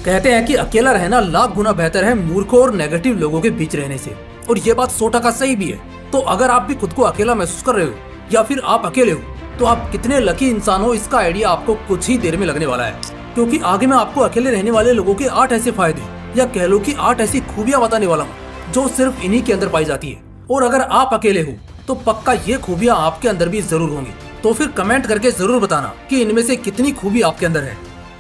कहते हैं कि अकेला रहना लाख गुना बेहतर है मूर्खों और नेगेटिव लोगों के बीच रहने से, और ये बात 100% सही भी है। तो अगर आप भी खुद को अकेला महसूस कर रहे हो या फिर आप अकेले हो, तो आप कितने लकी इंसान हो, इसका आइडिया आपको कुछ ही देर में लगने वाला है। क्योंकि आगे मैं आपको अकेले रहने वाले लोगों के 8 ऐसे फायदे या कह लो कि 8 ऐसी खूबियां बताने वाला हूँ जो सिर्फ इन्हीं के अंदर पाई जाती है। और अगर आप अकेले हो तो पक्का ये खूबियां आपके अंदर भी जरूर होंगी। तो फिर कमेंट करके जरूर बताना कि इनमें से कितनी खूबी आपके अंदर है।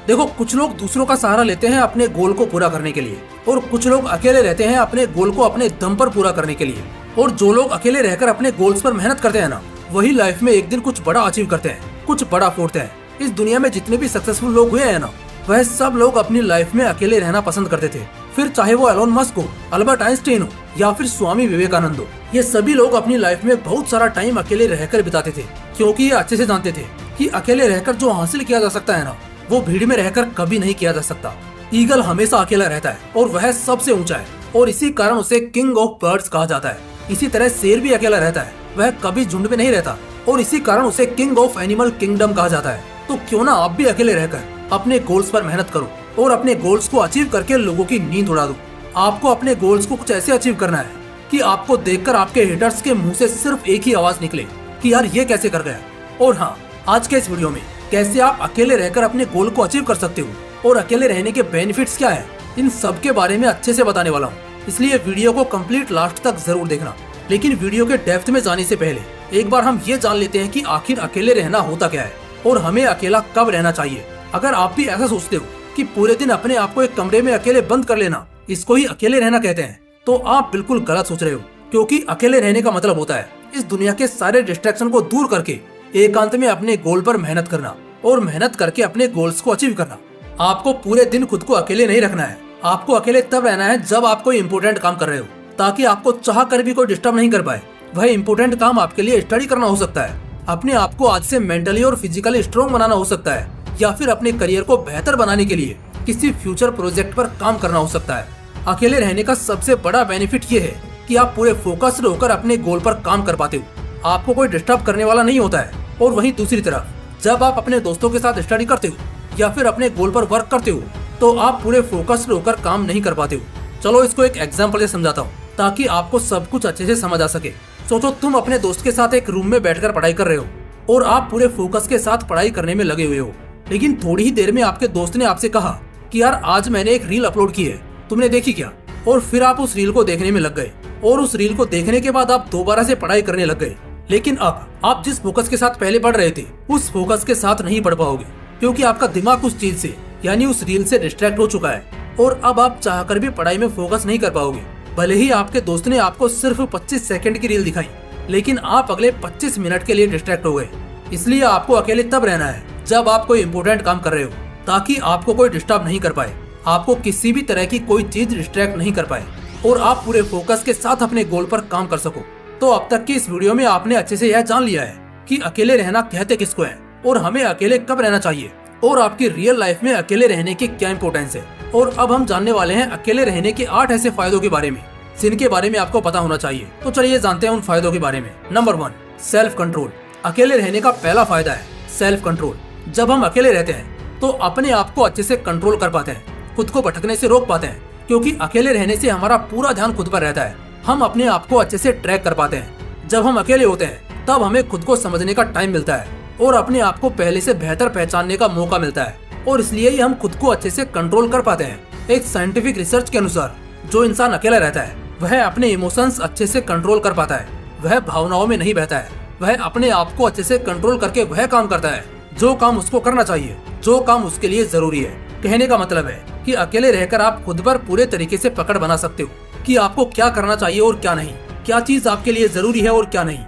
देखो, कुछ लोग दूसरों का सहारा लेते हैं अपने गोल को पूरा करने के लिए, और कुछ लोग अकेले रहते हैं अपने गोल को अपने दम पर पूरा करने के लिए। और जो लोग अकेले रहकर अपने गोल्स पर मेहनत करते हैं ना, वही लाइफ में एक दिन कुछ बड़ा अचीव करते हैं, कुछ बड़ा फोड़ते हैं। इस दुनिया में जितने भी सक्सेसफुल लोग हुए हैं ना, वह सब लोग अपनी लाइफ में अकेले रहना पसंद करते थे। फिर चाहे वो एलोन मस्क हो, अल्बर्ट आइंस्टाइन हो या फिर स्वामी विवेकानंद हो, ये सभी लोग अपनी लाइफ में बहुत सारा टाइम अकेले रहकर बिताते थे, क्योंकि ये अच्छे से जानते थे कि अकेले रहकर जो हासिल किया जा सकता है ना, वो भीड़ में रहकर कभी नहीं किया जा सकता। ईगल हमेशा अकेला रहता है और वह सबसे ऊंचा है, और इसी कारण उसे किंग ऑफ बर्ड्स कहा जाता है। इसी तरह शेर भी अकेला रहता है, वह कभी झुंड में नहीं रहता, और इसी कारण उसे किंग ऑफ एनिमल किंगडम कहा जाता है। तो क्यों ना आप भी अकेले रहकर अपने गोल्स पर मेहनत करो और अपने गोल्स को अचीव करके लोगों की नींद उड़ा दो। आपको अपने गोल्स को कुछ ऐसे अचीव करना है कि आपको देखकर आपके हेटर्स के मुंह से सिर्फ एक ही आवाज निकले कि यार ये कैसे कर गया। और हाँ, आज के इस वीडियो में कैसे आप अकेले रहकर अपने गोल को अचीव कर सकते हो और अकेले रहने के बेनिफिट्स क्या है, इन सब के बारे में अच्छे से बताने वाला हूँ। इसलिए वीडियो को कंप्लीट लास्ट तक जरूर देखना। लेकिन वीडियो के डेप्थ में जाने से पहले एक बार हम ये जान लेते हैं कि आखिर अकेले रहना होता क्या है और हमें अकेला कब रहना चाहिए। अगर आप भी ऐसा सोचते हो कि पूरे दिन अपने आप को एक कमरे में अकेले बंद कर लेना, इसको ही अकेले रहना कहते हैं, तो आप बिल्कुल गलत सोच रहे हो। क्योंकि अकेले रहने का मतलब होता है इस दुनिया के सारे डिस्ट्रैक्शन को दूर करके एकांत में अपने गोल पर मेहनत करना और मेहनत करके अपने गोल्स को अचीव करना। आपको पूरे दिन खुद को अकेले नहीं रखना है। आपको अकेले तब रहना है जब आप कोई इम्पोर्टेंट काम कर रहे हो, ताकि आपको चाह कर भी कोई डिस्टर्ब नहीं कर पाए। वह इम्पोर्टेंट काम आपके लिए स्टडी करना हो सकता है, अपने आप को आज से मेंटली और फिजिकली स्ट्रॉन्ग बनाना हो सकता है, या फिर अपने करियर को बेहतर बनाने के लिए किसी फ्यूचर प्रोजेक्ट पर काम करना हो सकता है। अकेले रहने का सबसे बड़ा बेनिफिट ये है कि आप पूरे फोकस्ड होकर अपने गोल पर काम कर पाते हो। आपको कोई डिस्टर्ब करने वाला नहीं होता है। और वहीं दूसरी तरफ जब आप अपने दोस्तों के साथ स्टडी करते हो या फिर अपने गोल पर वर्क करते हो, तो आप पूरे फोकस्ड होकर काम नहीं कर पाते हो। चलो इसको एक एग्जाम्पल से समझाता हूँ ताकि आपको सब कुछ अच्छे से समझ आ सके। सोचो तुम अपने दोस्त के साथ एक रूम में बैठकर पढ़ाई कर रहे हो और आप पूरे फोकस के साथ पढ़ाई करने में लगे हुए हो। लेकिन थोड़ी ही देर में आपके दोस्त ने आपसे कहा कि यार आज मैंने एक रील अपलोड की है, तुमने देखी क्या? और फिर आप उस रील को देखने में लग गए, और उस रील को देखने के बाद आप दोबारा से पढ़ाई करने लग गए। लेकिन अब आप जिस फोकस के साथ पहले पढ़ रहे थे, उस फोकस के साथ नहीं पढ़ पाओगे, क्योंकि आपका दिमाग उस चीज से यानी उस रील से डिस्ट्रैक्ट हो चुका है, और अब आप चाहकर भी पढ़ाई में फोकस नहीं कर पाओगे। भले ही आपके दोस्त ने आपको सिर्फ 25 सेकंड की रील दिखाई, लेकिन आप अगले 25 मिनट के लिए डिस्ट्रैक्ट हो गए। इसलिए आपको अकेले तब रहना है जब आप कोई इम्पोर्टेंट काम कर रहे हो, ताकि आपको कोई डिस्टर्ब नहीं कर पाए, आपको किसी भी तरह की कोई चीज डिस्ट्रैक्ट नहीं कर पाए, और आप पूरे फोकस के साथ अपने गोल पर काम कर सको। तो अब तक की इस वीडियो में आपने अच्छे से यह जान लिया है कि अकेले रहना कहते किसको है, और हमें अकेले कब रहना चाहिए, और आपकी रियल लाइफ में अकेले रहने की क्या इंपॉर्टेंस है। और अब हम जानने वाले हैं अकेले रहने के 8 ऐसे फायदों के बारे में, जिनके बारे में आपको पता होना चाहिए। तो चलिए जानते हैं उन फायदों के बारे में। Number 1, self control. अकेले रहने का पहला फायदा है सेल्फ कंट्रोल। जब हम अकेले रहते हैं तो अपने आप को अच्छे से कंट्रोल कर पाते हैं, खुद को भटकने से रोक पाते हैं, क्योंकि अकेले रहने से हमारा पूरा ध्यान खुद पर रहता है। हम अपने आप को अच्छे से ट्रैक कर पाते हैं। जब हम अकेले होते हैं तब हमें खुद को समझने का टाइम मिलता है और अपने आप को पहले से बेहतर पहचानने का मौका मिलता है, और इसलिए ही हम खुद को अच्छे से कंट्रोल कर पाते हैं। एक साइंटिफिक रिसर्च के अनुसार जो इंसान अकेला रहता है वह अपने इमोशंस अच्छे से कंट्रोल कर पाता है, वह भावनाओं में नहीं बहता है, वह अपने आप को अच्छे से कंट्रोल करके वह काम करता है जो काम उसको करना चाहिए, जो काम उसके लिए जरूरी है। कहने का मतलब है कि अकेले रहकर आप खुद पर पूरे तरीके से पकड़ बना सकते हो कि आपको क्या करना चाहिए और क्या नहीं, क्या चीज आपके लिए जरूरी है और क्या नहीं।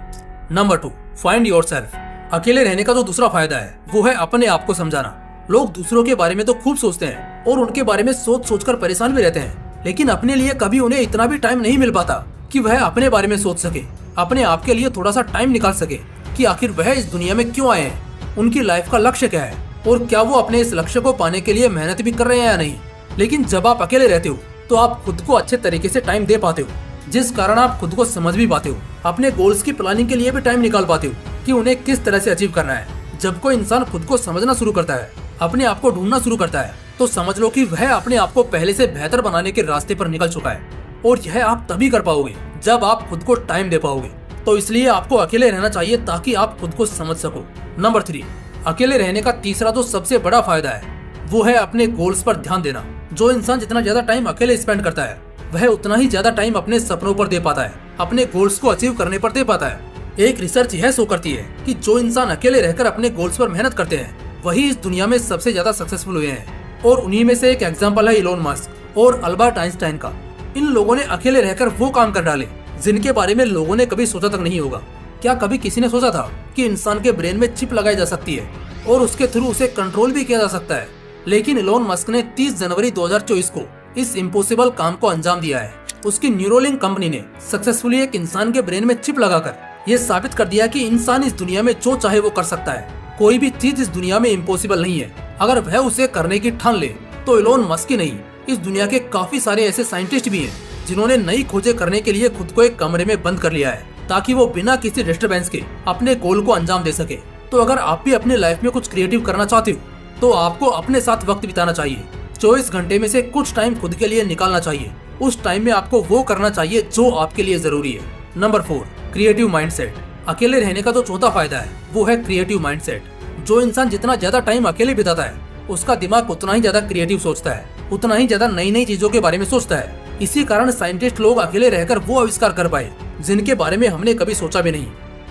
Number 2, find yourself. अकेले रहने का जो दूसरा फायदा है वो है अपने आप को समझाना। लोग दूसरों के बारे में तो खूब सोचते हैं और उनके बारे में सोच सोचकर परेशान भी रहते हैं, लेकिन अपने लिए कभी उन्हें इतना भी टाइम नहीं मिल पाता कि वह अपने बारे में सोच सके, अपने आप के लिए थोड़ा सा टाइम निकाल सके कि आखिर वह इस दुनिया में क्यों आए हैं, उनकी लाइफ का लक्ष्य क्या है, और क्या वो अपने इस लक्ष्य को पाने के लिए मेहनत भी कर रहे हैं या नहीं। लेकिन जब आप अकेले रहते हो तो आप खुद को अच्छे तरीके से टाइम दे पाते हो, जिस कारण आप खुद को समझ भी पाते हो, अपने गोल्स की प्लानिंग के लिए भी टाइम निकाल पाते हो कि उन्हें किस तरह से अचीव करना है। जब कोई इंसान खुद को समझना शुरू करता है, अपने आप को ढूंढना शुरू करता है, तो समझ लो कि वह अपने आप को पहले से बेहतर बनाने के रास्ते पर निकल चुका है। और यह आप तभी कर पाओगे जब आप खुद को टाइम दे पाओगे। तो इसलिए आपको अकेले रहना चाहिए ताकि आप खुद को समझ सको। नंबर 3, अकेले रहने का तीसरा जो सबसे बड़ा फायदा है वो है अपने गोल्स पर ध्यान देना। जो इंसान जितना ज्यादा टाइम अकेले स्पेंड करता है वह उतना ही ज्यादा टाइम अपने सपनों पर दे पाता है, अपने गोल्स को अचीव करने पर दे पाता है। एक रिसर्च यह शो करती है कि जो इंसान अकेले रहकर अपने गोल्स पर मेहनत करते हैं वही इस दुनिया में सबसे ज्यादा सक्सेसफुल हुए हैं। और उन्हीं में से एक एग्जाम्पल है इलोन मस्क और अल्बर्ट आइंस्टाइन का। इन लोगों ने अकेले रहकर वो काम कर डाले जिनके बारे में लोगों ने कभी सोचा तक नहीं होगा। क्या कभी किसी ने सोचा था कि इंसान के ब्रेन में चिप लगाई जा सकती है और उसके थ्रू उसे कंट्रोल भी किया जा सकता है? लेकिन इलोन मस्क ने 30 जनवरी 2024 को इस इम्पॉसिबल काम को अंजाम दिया है। उसकी न्यूरोलिंक कंपनी ने सक्सेसफुली एक इंसान के ब्रेन में चिप लगाकर ये साबित कर दिया कि इंसान इस दुनिया में जो चाहे वो कर सकता है। कोई भी चीज इस दुनिया में इम्पॉसिबल नहीं है। अगर वह उसे करने की ठान ले तो इलोन मस्क ही नहीं, इस दुनिया के काफी सारे ऐसे साइंटिस्ट भी हैं जिन्होंने नई खोजें करने के लिए खुद को एक कमरे में बंद कर लिया है ताकि वो बिना किसी डिस्टरबेंस के अपने गोल को अंजाम दे सके। तो अगर आप भी अपने लाइफ में कुछ क्रिएटिव करना चाहते हो तो आपको अपने साथ वक्त बिताना चाहिए। 24 घंटे में से कुछ टाइम खुद के लिए निकालना चाहिए। उस टाइम में आपको वो करना चाहिए जो आपके लिए जरूरी है। Number 4, creative mindset. अकेले रहने का जो चौथा फायदा है वो है क्रिएटिव माइंडसेट। जो इंसान जितना ज्यादा टाइम अकेले बिताता है उसका दिमाग उतना ही ज्यादा क्रिएटिव सोचता है, उतना ही ज्यादा नई नई चीजों के बारे में सोचता है। इसी कारण साइंटिस्ट लोग अकेले रहकर वो आविष्कार कर पाए जिनके बारे में हमने कभी सोचा भी नहीं,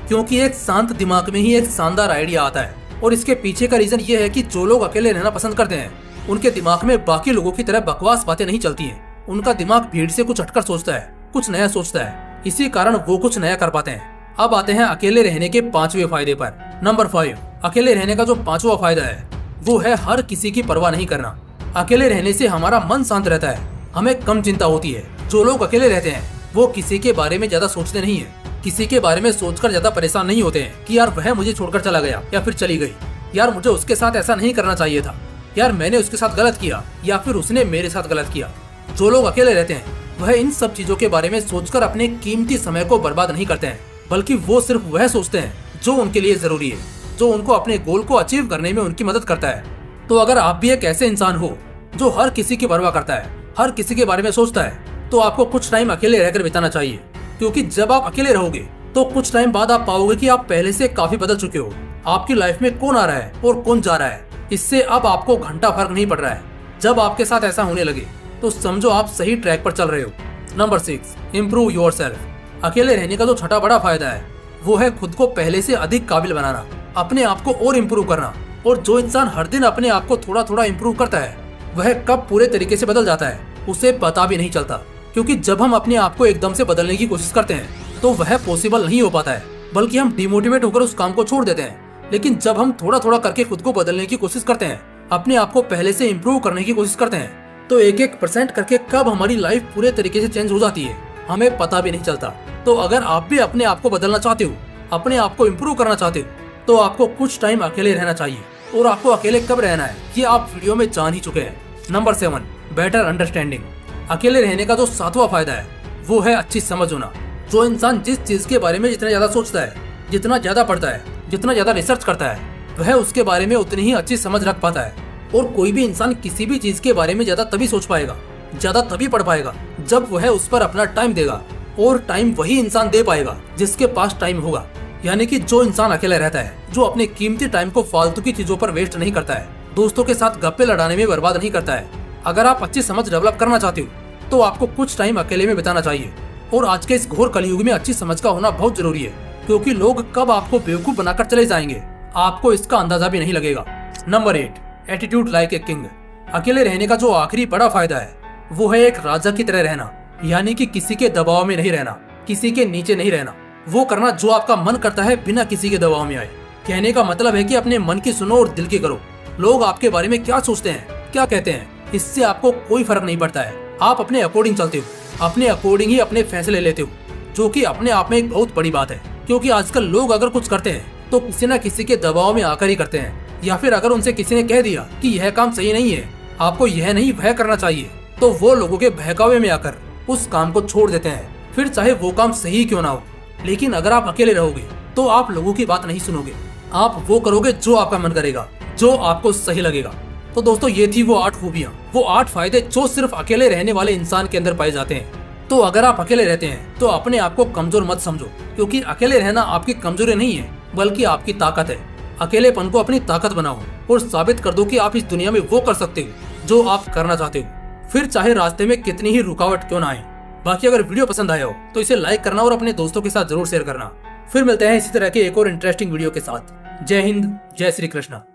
क्योंकि एक शांत दिमाग में ही एक शानदार आइडिया आता है। और इसके पीछे का रीजन ये है कि जो लोग अकेले रहना पसंद करते हैं उनके दिमाग में बाकी लोगों की तरह बकवास बातें नहीं चलती हैं। उनका दिमाग भीड़ से कुछ हटकर सोचता है, कुछ नया सोचता है। इसी कारण वो कुछ नया कर पाते हैं। अब आते हैं अकेले रहने के 5वें फायदे पर। नंबर 5, अकेले रहने का जो 5वां फायदा है वो है हर किसी की परवाह नहीं करना। अकेले रहने से हमारा मन शांत रहता है, हमें कम चिंता होती है। जो लोग अकेले रहते हैं वो किसी के बारे में ज्यादा सोचते नहीं है, किसी के बारे में सोचकर ज्यादा परेशान नहीं होते हैं कि यार वह मुझे छोड़कर चला गया या फिर चली गई, यार मुझे उसके साथ ऐसा नहीं करना चाहिए था, यार मैंने उसके साथ गलत किया या फिर उसने मेरे साथ गलत किया। जो लोग अकेले रहते हैं वह इन सब चीजों के बारे में सोचकर अपने कीमती समय को बर्बाद नहीं करते हैं, बल्कि वो सिर्फ वह सोचते हैं जो उनके लिए जरूरी है, जो उनको अपने गोल को अचीव करने में उनकी मदद करता है। तो अगर आप भी एक ऐसे इंसान हो जो हर किसी की परवाह करता है, हर किसी के बारे में सोचता है, तो आपको कुछ टाइम अकेले रहकर बिताना चाहिए। क्योंकि जब आप अकेले रहोगे तो कुछ टाइम बाद आप पाओगे कि आप पहले से काफी बदल चुके हो। आपकी लाइफ में कौन आ रहा है और कौन जा रहा है, इससे अब आपको घंटा फर्क नहीं पड़ रहा है। जब आपके साथ ऐसा होने लगे तो समझो आप सही ट्रैक पर चल रहे हो। Number 6, improve yourself. अकेले रहने का जो छठा बड़ा फायदा है वो है खुद को पहले से अधिक काबिल बनाना, अपने आप को और इम्प्रूव करना। और जो इंसान हर दिन अपने आप को थोड़ा थोड़ा इम्प्रूव करता है वह कब पूरे तरीके से बदल जाता है उसे पता भी नहीं चलता। क्योंकि जब हम अपने आप को एकदम से बदलने की कोशिश करते हैं तो वह पॉसिबल नहीं हो पाता है, बल्कि हम डिमोटिवेट होकर उस काम को छोड़ देते हैं। लेकिन जब हम थोड़ा थोड़ा करके खुद को बदलने की कोशिश करते हैं, अपने आप को पहले से इम्प्रूव करने की कोशिश करते हैं, तो 1-1% करके कब हमारी लाइफ पूरे तरीके से चेंज हो जाती है हमें पता भी नहीं चलता। तो अगर आप भी अपने आप को बदलना चाहते हो, अपने आप को इम्प्रूव करना चाहते हो, तो आपको कुछ टाइम अकेले रहना चाहिए। और आपको अकेले कब रहना है ये आप वीडियो में जान ही चुके हैं। Number 7, better understanding. अकेले रहने का जो 7वां फायदा है वो है अच्छी समझ होना। जो इंसान जिस चीज के बारे में जितना ज्यादा सोचता है, जितना ज्यादा पढ़ता है, जितना ज्यादा रिसर्च करता है, वह उसके बारे में उतनी ही अच्छी समझ रख पाता है। और कोई भी इंसान किसी भी चीज के बारे में ज्यादा तभी सोच पाएगा, ज्यादा तभी पढ़ पाएगा जब वह उस पर अपना टाइम देगा। और टाइम वही इंसान दे पाएगा जिसके पास टाइम होगा। यानी कि जो इंसान अकेला रहता है, जो अपने कीमती टाइम को फालतू की चीजों पर वेस्ट नहीं करता है, दोस्तों के साथ गप्पे लड़ाने में बर्बाद नहीं करता है। अगर आप अच्छी समझ डेवलप करना चाहते हो तो आपको कुछ टाइम अकेले में बिताना चाहिए। और आज के इस घोर कलयुग में अच्छी समझ का होना बहुत जरूरी है, क्योंकि लोग कब आपको बेवकूफ बनाकर चले जाएंगे आपको इसका अंदाजा भी नहीं लगेगा। Number 8, attitude like a king. अकेले रहने का जो आखिरी बड़ा फायदा है वो है एक राजा की तरह रहना। यानी कि किसी के दबाव में नहीं रहना, किसी के नीचे नहीं रहना, वो करना जो आपका मन करता है बिना किसी के दबाव में आए। कहने का मतलब है कि अपने मन की सुनो और दिल की करो। लोग आपके बारे में क्या सोचते हैं, क्या कहते हैं, इससे आपको कोई फर्क नहीं पड़ता है। आप अपने अकॉर्डिंग चलते हो, अपने अकॉर्डिंग ही अपने फैसले लेते हो, जो कि अपने आप में एक बहुत बड़ी बात है। क्योंकि आजकल लोग अगर कुछ करते हैं तो किसी न किसी के दबाव में आकर ही करते हैं, या फिर अगर उनसे किसी ने कह दिया कि यह काम सही नहीं है, आपको यह नहीं वह करना चाहिए, तो वो लोगों के बहकावे में आकर उस काम को छोड़ देते हैं, फिर चाहे वो काम सही क्यों ना हो। लेकिन अगर आप अकेले रहोगे तो आप लोगों की बात नहीं सुनोगे, आप वो करोगे जो आपका मन करेगा, जो आपको सही लगेगा। तो दोस्तों ये थी वो 8 खूबियाँ, वो 8 फायदे जो सिर्फ अकेले रहने वाले इंसान के अंदर पाए जाते हैं। तो अगर आप अकेले रहते हैं तो अपने आप को कमजोर मत समझो, क्योंकि अकेले रहना आपकी कमजोरी नहीं है बल्कि आपकी ताकत है। अकेलेपन को अपनी ताकत बनाओ और साबित कर दो कि आप इस दुनिया में वो कर सकते हो जो आप करना चाहते हो, फिर चाहे रास्ते में कितनी ही रुकावट क्यों ना आए। बाकी अगर वीडियो पसंद आया हो तो इसे लाइक करना और अपने दोस्तों के साथ जरूर शेयर करना। फिर मिलते हैं इसी तरह के एक और इंटरेस्टिंग वीडियो के साथ। जय हिंद, जय श्री कृष्णा।